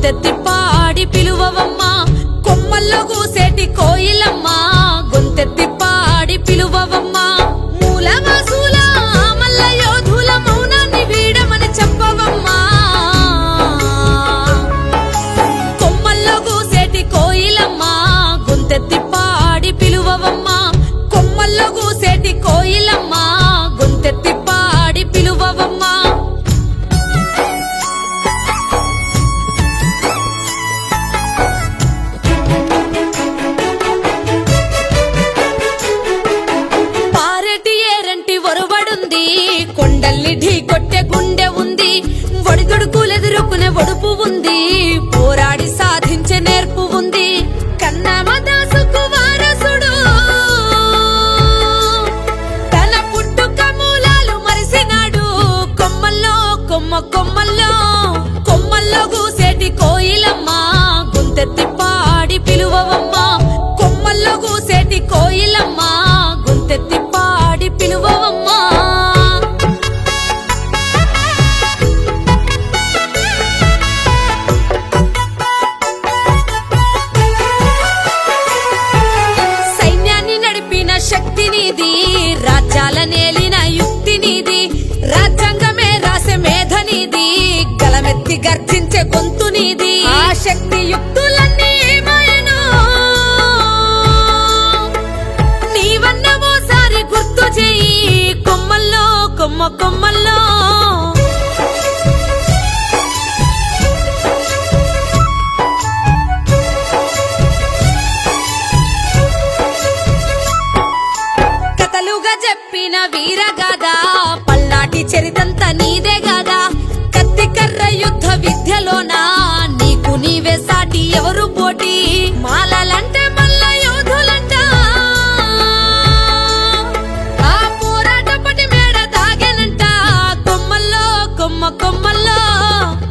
గొంతెత్తి పాడి పిలువవమ్మా కొమ్మల్లో కూసేటి కోయిలమ్మా గొంతెత్తి పాడి పిలువవమ్మా మూలవాసుల మల్ల యోధుల మౌనాన్ని వీడమని చెప్పవమ్మా కొమ్మల్లో కూసేటి కోయిలమ్మా గొంతెత్తి పాడి పిలువవమ్మా కొమ్మల్లో కూసేటి కోయిలమ్మా గొంతెత్తి పాడి పిలువవమ్మా కొండల్ని ఢీ కొట్టే గుండె ఉంది ఒడిదుడుకులెదురుకునే ఒడుపు ఉంది పోరాడి సాధించే నేర్పు ఉంది కన్నమదాసుకు వారసుడు తన పుట్టుక మూలాలు మరిసినాడు కొమ్మల్లో కొమ్మల్లో కూసేటి కోయిలమ్మా గొంతెత్తి పాడి పిలువవమ్మా కొమ్మల్లో కూసేటి కోయిలమ్మా గొంతెత్తి పాడి పిలువవమ్మా శక్తి నీది రాజ్యాల నేలిన యుక్తి నీది రాజ్యాంగమే రాసే మేధ నీది గలమెత్తి గర్జించే గొంతు నీది ఆ శక్తి యుక్తులన్నీ ఏమాయనో నీవన్నమోసారి గుర్తు చేయి కొమ్మల్లో కొమ్మల్లో చెప్పిన వీరగాదా పల్నాటి చరితంత నీదే గాదా కత్తి కర్ర యుద్ధ విద్యలోనా నీకు నీవే సాటి ఎవరు పోటీ మాలలంటే మల్ల యోధులంట ఆ పోరాట పటి మేడ దాగేనంట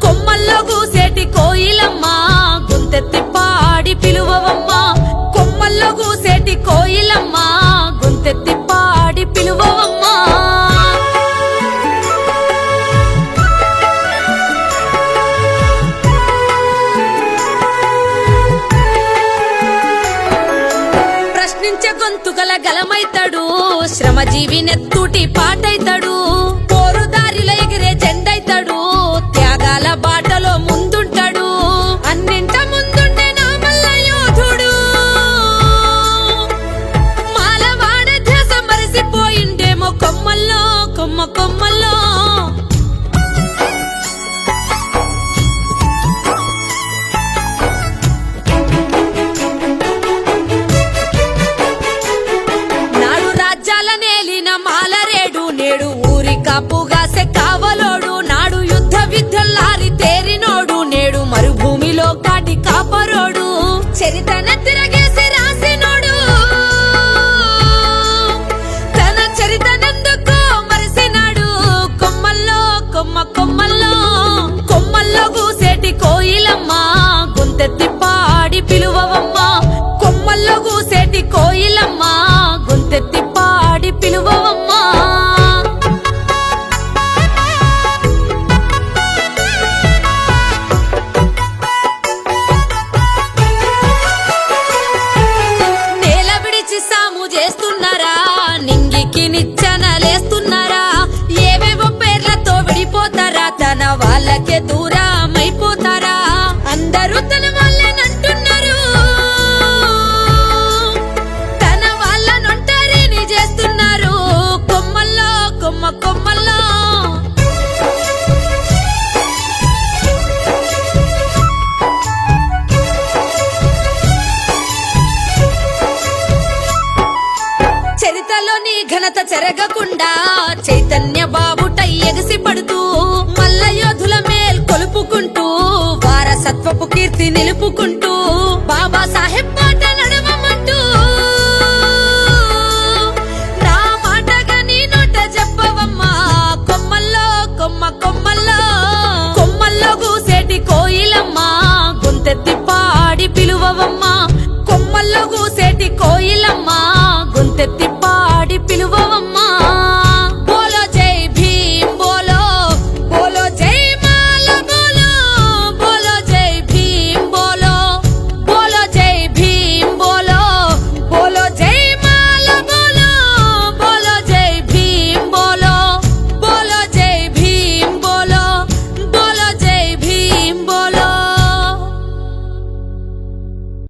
కొమ్మల్లో కూసేటి కోయిలమ్మా గొంతెత్తి పాడి పిలువవమ్మా కొమ్మల్లో కూసేటి కోయిలమ్మా గొంతెత్తి పాడి పిలువవమ్మా ప్రశ్నించే గొంతుగల గలమైతాడు శ్రమజీవి నెత్తూటి పాటైతాడు పోరుదారిలో ఎగిరే జెండైతాడు త్యాగాల బాటలో ముందుంటాడు అన్నింట ముందుండే నా మల్ల యోధుడు మాలవాడ ధ్యాస మరిసిపోయిండేమో కొమ్మల్లో నాడు రాజ్యాల నేలిన మాలరేడు నేడు ఊరి కాపుగాసే కావలోడు నాడు యుద్ధ విద్యల్లారి తేరినోడు నేడు మరుభూమిలో కాటి కాపరోడు చరితన తిరగేసి రాసినోడు తన చరితనందుకో మరిసినాడు కొమ్మల్లో కూసేటి కోయిలమ్మా గొంతెత్తి పాడి పిలువవమ్మా కొమ్మల్లో కూసేటి కోయిలమ్మా గొంతెత్తి పాడి పిలువవమ్మా నేల విడిచి సాము చేస్తున్నారా నింగికి నిచ్చెనలేస్తున్నారా ఏవేవో పేర్లతో విడిపోతారా తన వాళ్ళకే దూరమైపోతారా అందరూ తన వాళ్ళనంటున్నారు తన వాళ్ళనొంటరిని చేస్తున్నారు కొమ్మల్లో చరితలోని ఘనత చెరగకుండా చైతన్య బాబుటై ఎగసి పడుతూ మల్ల యోధుల మేల్ కొలుపుకుంటూ వారసత్వపు కీర్తి నిలుపుకుంటూ